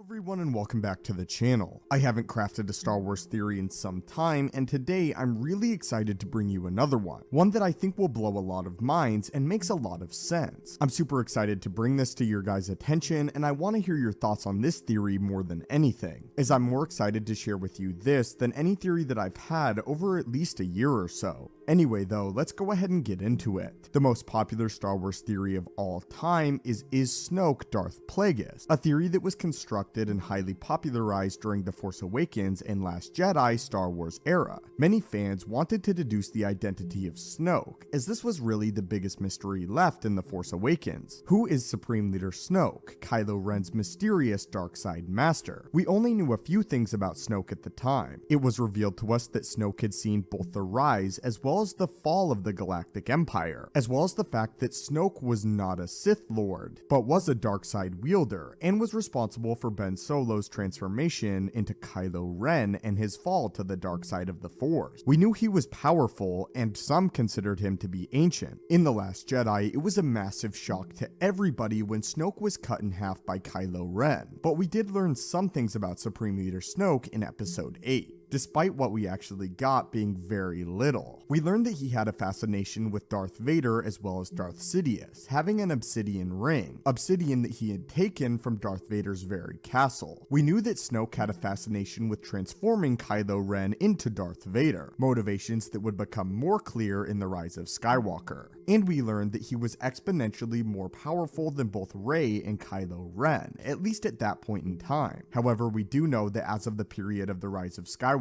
everyone and welcome back to the channel. I haven't crafted a Star Wars theory in some time, and today I'm really excited to bring you another one that I think will blow a lot of minds and makes a lot of sense. I'm super excited to bring this to your guys' attention, and I want to hear your thoughts on this theory more than anything, as I'm more excited to share with you this than any theory that I've had over at least a year or so. Anyway though, let's go ahead and get into it. The most popular Star Wars theory of all time is Snoke Darth Plagueis, a theory that was constructed and highly popularized during The Force Awakens and Last Jedi Star Wars era. Many fans wanted to deduce the identity of Snoke, as this was really the biggest mystery left in The Force Awakens. Who is Supreme Leader Snoke, Kylo Ren's mysterious dark side master? We only knew a few things about Snoke at the time. It was revealed to us that Snoke had seen both the rise as well as the fall of the Galactic Empire, as well as the fact that Snoke was not a Sith Lord, but was a dark side wielder, and was responsible for Ben Solo's transformation into Kylo Ren and his fall to the dark side of the Force. We knew he was powerful, and some considered him to be ancient. In The Last Jedi, it was a massive shock to everybody when Snoke was cut in half by Kylo Ren, but we did learn some things about Supreme Leader Snoke in Episode 8. Despite what we actually got being very little. We learned that he had a fascination with Darth Vader as well as Darth Sidious, having an obsidian ring, obsidian that he had taken from Darth Vader's very castle. We knew that Snoke had a fascination with transforming Kylo Ren into Darth Vader, motivations that would become more clear in The Rise of Skywalker. And we learned that he was exponentially more powerful than both Rey and Kylo Ren, at least at that point in time. However, we do know that as of the period of The Rise of Skywalker,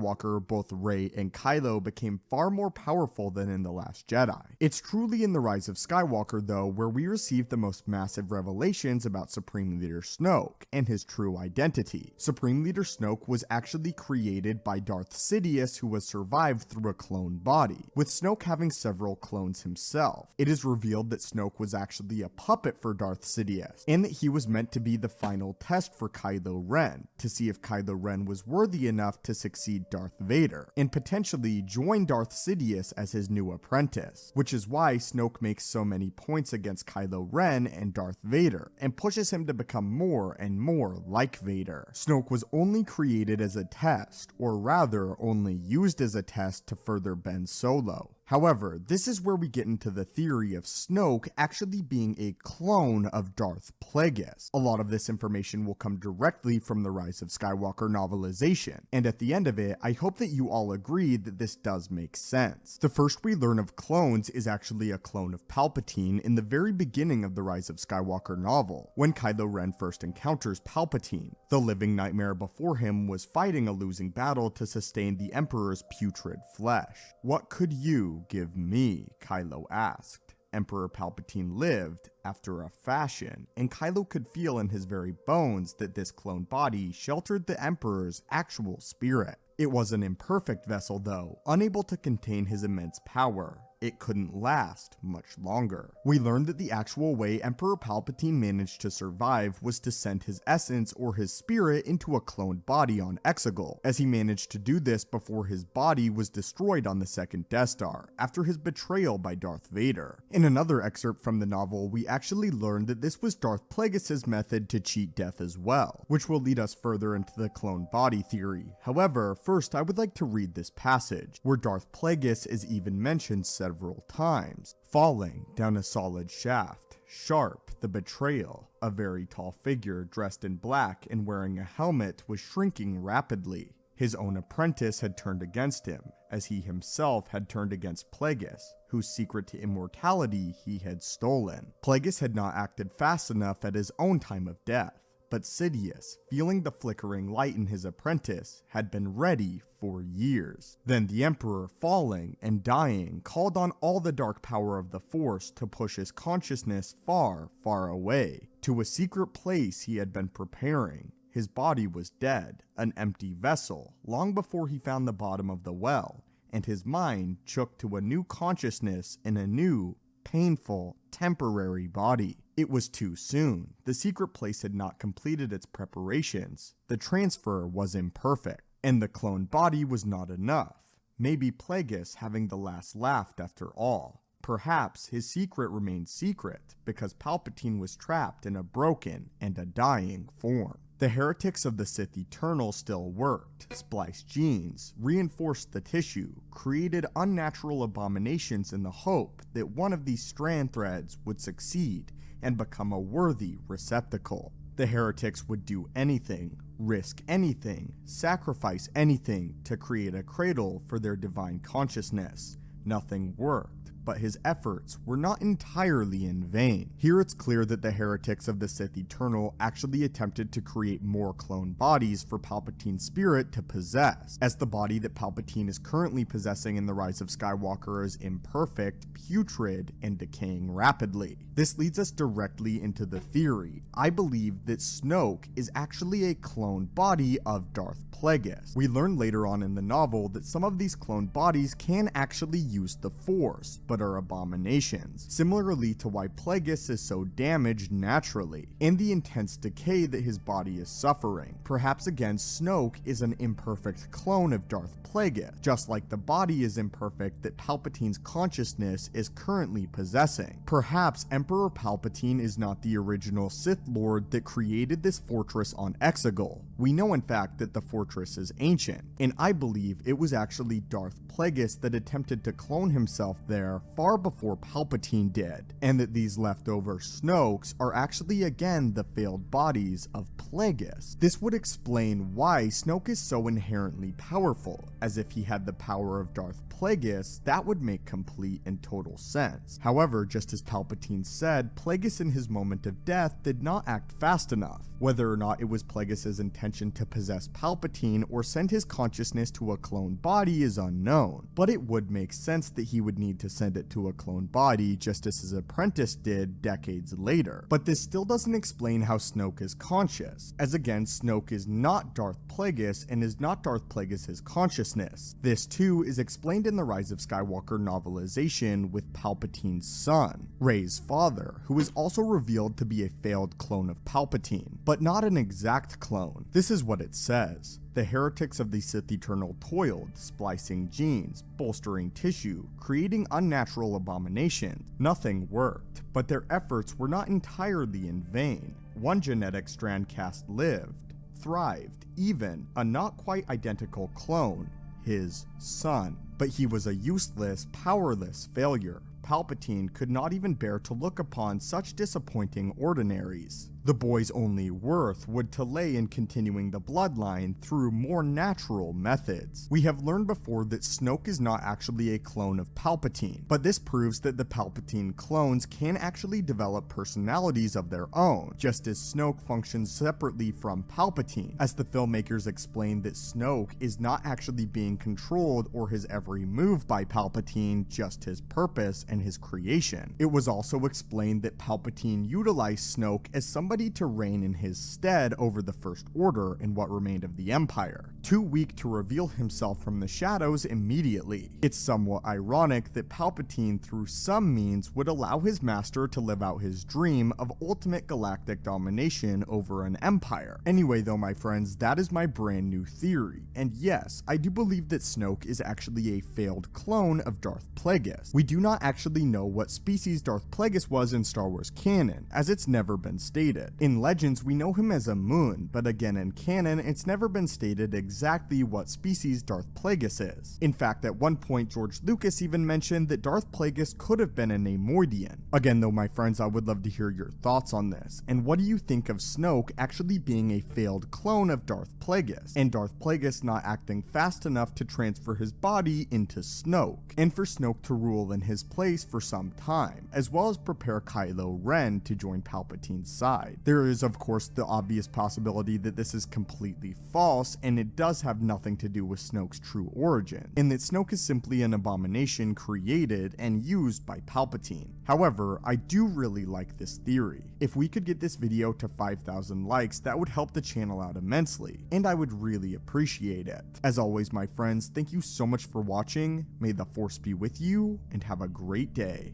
both Rey and Kylo became far more powerful than in The Last Jedi. It's truly in The Rise of Skywalker, though, where we received the most massive revelations about Supreme Leader Snoke and his true identity. Supreme Leader Snoke was actually created by Darth Sidious, who was survived through a clone body, with Snoke having several clones himself. It is revealed that Snoke was actually a puppet for Darth Sidious, and that he was meant to be the final test for Kylo Ren, to see if Kylo Ren was worthy enough to succeed Darth Vader, and potentially join Darth Sidious as his new apprentice, which is why Snoke makes so many points against Kylo Ren and Darth Vader, and pushes him to become more and more like Vader. Snoke was only created as a test, or rather, only used as a test to further Ben Solo. However, this is where we get into the theory of Snoke actually being a clone of Darth Plagueis. A lot of this information will come directly from the Rise of Skywalker novelization, and at the end of it, I hope that you all agree that this does make sense. The first we learn of clones is actually a clone of Palpatine in the very beginning of the Rise of Skywalker novel, when Kylo Ren first encounters Palpatine. The living nightmare before him was fighting a losing battle to sustain the Emperor's putrid flesh. What could you give me? Kylo asked. Emperor Palpatine lived, after a fashion, and Kylo could feel in his very bones that this clone body sheltered the Emperor's actual spirit. It was an imperfect vessel though, unable to contain his immense power. It couldn't last much longer. We learned that the actual way Emperor Palpatine managed to survive was to send his essence or his spirit into a cloned body on Exegol, as he managed to do this before his body was destroyed on the second Death Star, after his betrayal by Darth Vader. In another excerpt from the novel, we actually learned that this was Darth Plagueis' method to cheat death as well, which will lead us further into the clone body theory. However, first I would like to read this passage, where Darth Plagueis is even mentioned several times. Falling down a solid shaft, sharp, the betrayal. A very tall figure dressed in black and wearing a helmet was shrinking rapidly. His own apprentice had turned against him, as he himself had turned against Plagueis, whose secret to immortality he had stolen. Plagueis had not acted fast enough at his own time of death, but Sidious, feeling the flickering light in his apprentice, had been ready for years. Then the Emperor, falling and dying, called on all the dark power of the Force to push his consciousness far, far away, to a secret place he had been preparing. His body was dead, an empty vessel, long before he found the bottom of the well, and his mind shook to a new consciousness in a new, painful, temporary body. It was too soon. The secret place had not completed its preparations. The transfer was imperfect, and the cloned body was not enough. Maybe Plagueis having the last laugh after all. Perhaps his secret remained secret because Palpatine was trapped in a broken and a dying form. The heretics of the Sith Eternal still worked, spliced genes, reinforced the tissue, created unnatural abominations in the hope that one of these strand threads would succeed and become a worthy receptacle. The heretics would do anything, risk anything, sacrifice anything to create a cradle for their divine consciousness. Nothing worked, but his efforts were not entirely in vain. Here it's clear that the heretics of the Sith Eternal actually attempted to create more clone bodies for Palpatine's spirit to possess, as the body that Palpatine is currently possessing in The Rise of Skywalker is imperfect, putrid, and decaying rapidly. This leads us directly into the theory. I believe that Snoke is actually a clone body of Darth Plagueis. We learn later on in the novel that some of these clone bodies can actually use the Force, but are abominations, similarly to why Plagueis is so damaged naturally, and the intense decay that his body is suffering. Perhaps again, Snoke is an imperfect clone of Darth Plagueis, just like the body is imperfect that Palpatine's consciousness is currently possessing. Perhaps Emperor Palpatine is not the original Sith Lord that created this fortress on Exegol. We know in fact that the fortress is ancient, and I believe it was actually Darth Plagueis that attempted to clone himself there far before Palpatine did, and that these leftover Snokes are actually again the failed bodies of Plagueis. This would explain why Snoke is so inherently powerful, as if he had the power of Darth Plagueis, that would make complete and total sense. However, just as Palpatine said, Plagueis in his moment of death did not act fast enough. Whether or not it was Plagueis' intention to possess Palpatine or send his consciousness to a clone body is unknown, but it would make sense that he would need to send it to a clone body just as his apprentice did decades later. But this still doesn't explain how Snoke is conscious, as again, Snoke is not Darth Plagueis and is not Darth Plagueis' consciousness. This too is explained in the Rise of Skywalker novelization with Palpatine's son, Rey's father, who is also revealed to be a failed clone of Palpatine, but not an exact clone. This is what it says. The heretics of the Sith Eternal toiled, splicing genes, bolstering tissue, creating unnatural abominations. Nothing worked, but their efforts were not entirely in vain. One genetic strand cast lived, thrived, even a not quite identical clone, his son. But he was a useless, powerless failure. Palpatine could not even bear to look upon such disappointing ordinaries. The boy's only worth would to lay in continuing the bloodline through more natural methods. We have learned before that Snoke is not actually a clone of Palpatine, but this proves that the Palpatine clones can actually develop personalities of their own, just as Snoke functions separately from Palpatine, as the filmmakers explain that Snoke is not actually being controlled or his every move by Palpatine, just his purpose and his creation. It was also explained that Palpatine utilized Snoke as somebody to reign in his stead over the First Order and what remained of the Empire, too weak to reveal himself from the shadows immediately. It's somewhat ironic that Palpatine through some means would allow his master to live out his dream of ultimate galactic domination over an empire. Anyway though, my friends, that is my brand new theory, and yes, I do believe that Snoke is actually a failed clone of Darth Plagueis. We do not actually know what species Darth Plagueis was in Star Wars canon, as it's never been stated. In Legends, we know him as a moon, but again in canon, it's never been stated exactly what species Darth Plagueis is. In fact, at one point, George Lucas even mentioned that Darth Plagueis could have been a Neimoidian. Again though, my friends, I would love to hear your thoughts on this, and what do you think of Snoke actually being a failed clone of Darth Plagueis, and Darth Plagueis not acting fast enough to transfer his body into Snoke, and for Snoke to rule in his place for some time, as well as prepare Kylo Ren to join Palpatine's side. There is of course the obvious possibility that this is completely false and it does have nothing to do with Snoke's true origin, and that Snoke is simply an abomination created and used by Palpatine. However, I do really like this theory. If we could get this video to 5,000 likes, that would help the channel out immensely, and I would really appreciate it. As always, my friends, thank you so much for watching, may the Force be with you, and have a great day.